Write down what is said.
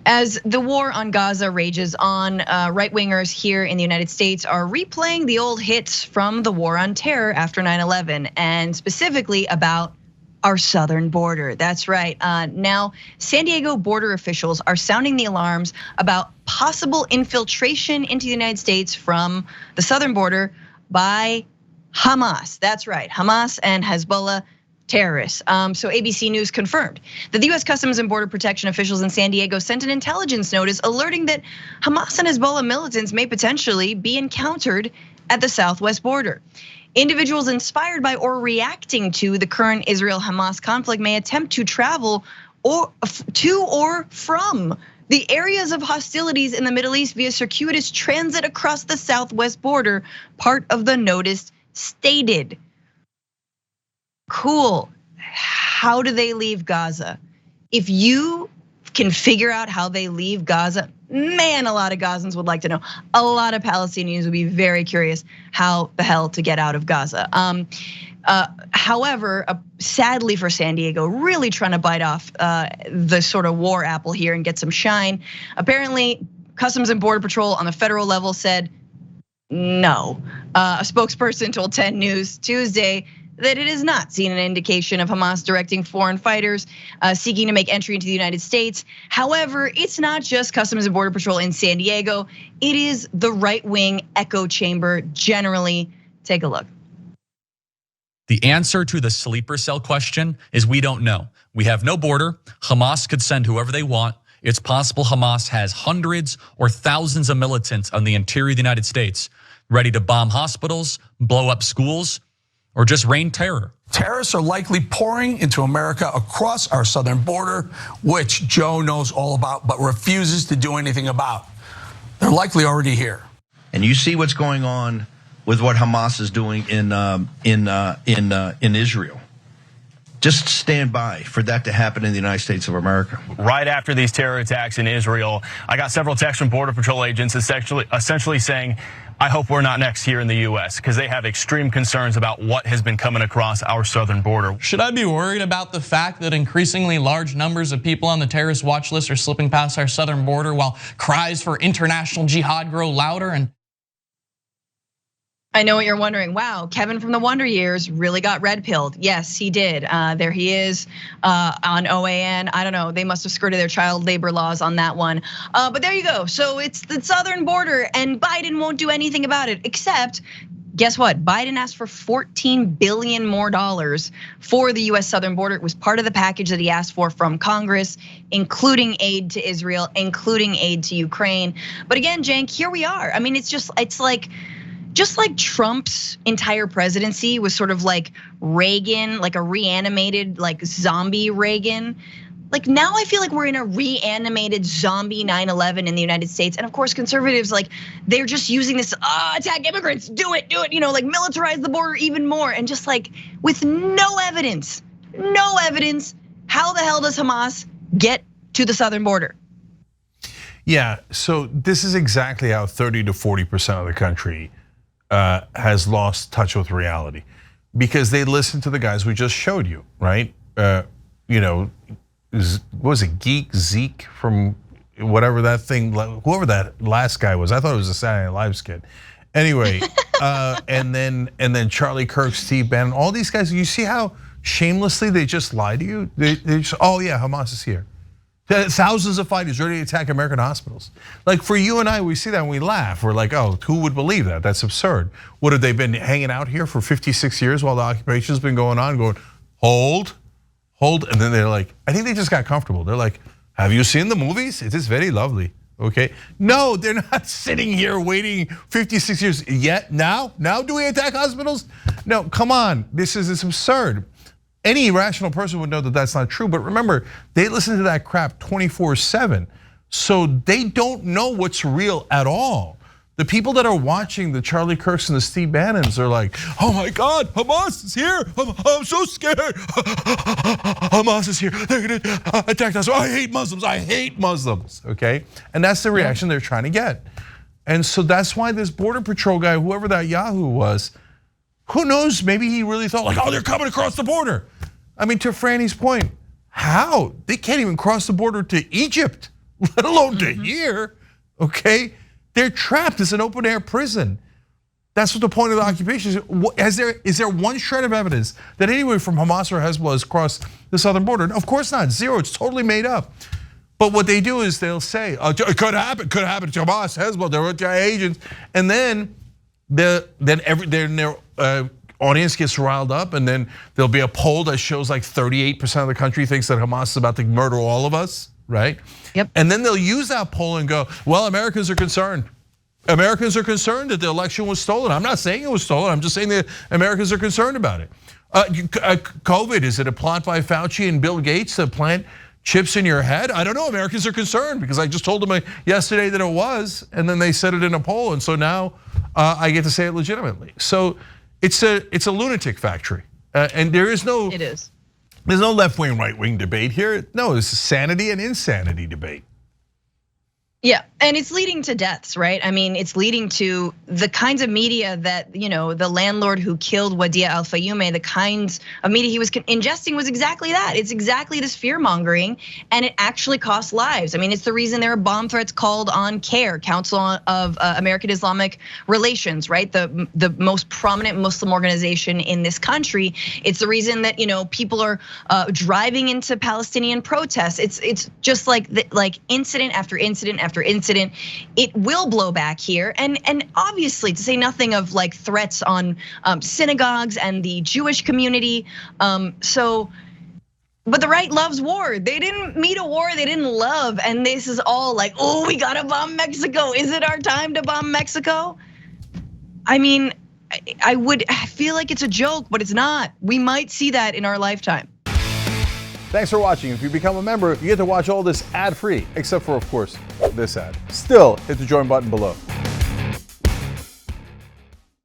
As the war on Gaza rages on, right-wingers here in the United States are replaying the old hits from the war on terror after 9/11, and specifically about our southern border. That's right. Now, San Diego border officials are sounding the alarms about possible infiltration into the United States from the southern border by Hamas. That's right, Hamas and Hezbollah terrorists. So ABC News confirmed that the US Customs and Border Protection officials in San Diego sent an intelligence notice alerting that Hamas and Hezbollah militants may potentially be encountered at the southwest border. Individuals inspired by or reacting to the current Israel-Hamas conflict may attempt to travel to or from the areas of hostilities in the Middle East via circuitous transit across the southwest border, part of the notice stated. Cool. How do they leave Gaza? If you can figure out how they leave Gaza, man, a lot of Gazans would like to know. A lot of Palestinians would be very curious how the hell to get out of Gaza. However, sadly for San Diego, really trying to bite off the sort of war apple here and get some shine. Apparently, Customs and Border Patrol on the federal level said no. A spokesperson told 10 News Tuesday that it has not seen an indication of Hamas directing foreign fighters seeking to make entry into the United States. However, it's not just Customs and Border Patrol in San Diego. It is the right-wing echo chamber generally. Take a look. The answer to the sleeper cell question is we don't know. We have no border. Hamas could send whoever they want. It's possible Hamas has hundreds or thousands of militants on the interior of the United States ready to bomb hospitals, blow up schools, or just rain terror. Terrorists are likely pouring into America across our southern border, which Joe knows all about but refuses to do anything about. They're likely already here. And you see what's going on with what Hamas is doing in Israel. Just stand by for that to happen in the United States of America. Right after these terror attacks in Israel, I got several texts from Border Patrol agents essentially saying, I hope we're not next here in the US, because they have extreme concerns about what has been coming across our southern border. Should I be worried about the fact that increasingly large numbers of people on the terrorist watch list are slipping past our southern border while cries for international jihad grow louder? And I know what you're wondering. Wow, Kevin from the Wonder Years really got red pilled. Yes, he did. There he is on OAN. I don't know, they must have skirted their child labor laws on that one. But there you go. So it's the southern border and Biden won't do anything about it, except guess what? Biden asked for $14 billion more for the US southern border. It was part of the package that he asked for from Congress, including aid to Israel, including aid to Ukraine. But again, Cenk, here we are. I mean, it's like Trump's entire presidency was sort of like Reagan, like a reanimated, like zombie Reagan. Like now I feel like we're in a reanimated zombie 9/11 in the United States. And of course, conservatives, like they're just using this, attack immigrants, do it, like militarize the border even more. And just like with no evidence, how the hell does Hamas get to the southern border? Yeah, so this is exactly how 30 to 40% of the country has lost touch with reality, because they listen to the guys we just showed you, right? What was it, Zeke from whatever that thing, whoever that last guy was. I thought it was a Saturday Night Live skit. Anyway, and then Charlie Kirk, Steve Bannon, all these guys. You see how shamelessly they just lie to you? They just, oh yeah, Hamas is here. Thousands of fighters ready to attack American hospitals. Like for you and I, we see that and we laugh. We're like, oh, who would believe that? That's absurd. What have they been hanging out here for 56 years while the occupation's been going on, going, hold. And then they're like, I think they just got comfortable. They're like, have you seen the movies? It is very lovely, okay? No, they're not sitting here waiting 56 years yet. Now do we attack hospitals? No, come on, it's absurd. Any rational person would know that that's not true, but remember, they listen to that crap 24/7. So they don't know what's real at all. The people that are watching the Charlie Kirks and the Steve Bannons are like, oh my God, Hamas is here. I'm so scared. Hamas is here. They're gonna attack us. I hate Muslims, okay? And that's the reaction they're trying to get. And so that's why this Border Patrol guy, whoever that Yahoo was, who knows, maybe he really thought like, oh, they're coming across the border. I mean, to Franny's point, how? They can't even cross the border to Egypt. let alone to here, okay? They're trapped. It's an open air prison. That's what the point of the occupation is. Is there one shred of evidence that anyone from Hamas or Hezbollah has crossed the southern border? Of course not, zero, it's totally made up. But what they do is they'll say, it could happen to Hamas, Hezbollah, they're agents. And then their audience gets riled up, and then there'll be a poll that shows like 38% of the country thinks that Hamas is about to murder all of us, right? Yep. And then they'll use that poll and go, well, Americans are concerned. Americans are concerned that the election was stolen. I'm not saying it was stolen, I'm just saying that Americans are concerned about it. COVID, is it a plot by Fauci and Bill Gates to plant chips in your head? I don't know, Americans are concerned because I just told them yesterday that it was, and then they said it in a poll, and so now I get to say it legitimately. So it's a lunatic factory, and there is no. It is. There's no left wing, right wing debate here. No, it's a sanity and insanity debate. Yeah, and it's leading to deaths, right? I mean, it's leading to the kinds of media that, the landlord who killed Wadia Al-Fayoumeh, the kinds of media he was ingesting was exactly that. It's exactly this fear mongering, and it actually costs lives. I mean, it's the reason there are bomb threats called on CAIR, Council of American Islamic Relations, right? The most prominent Muslim organization in this country. It's the reason that, people are driving into Palestinian protests. It's just like incident after incident after incident. It will blow back here, and obviously, to say nothing of like threats on synagogues and the Jewish community. But the right loves war. They didn't meet a war they didn't love, and this is all like, oh, we gotta bomb Mexico. Is it our time to bomb Mexico? I mean, I feel like it's a joke, but it's not. We might see that in our lifetime. Thanks for watching. If you become a member, you get to watch all this ad-free, except for, of course, this ad. Still, hit the join button below.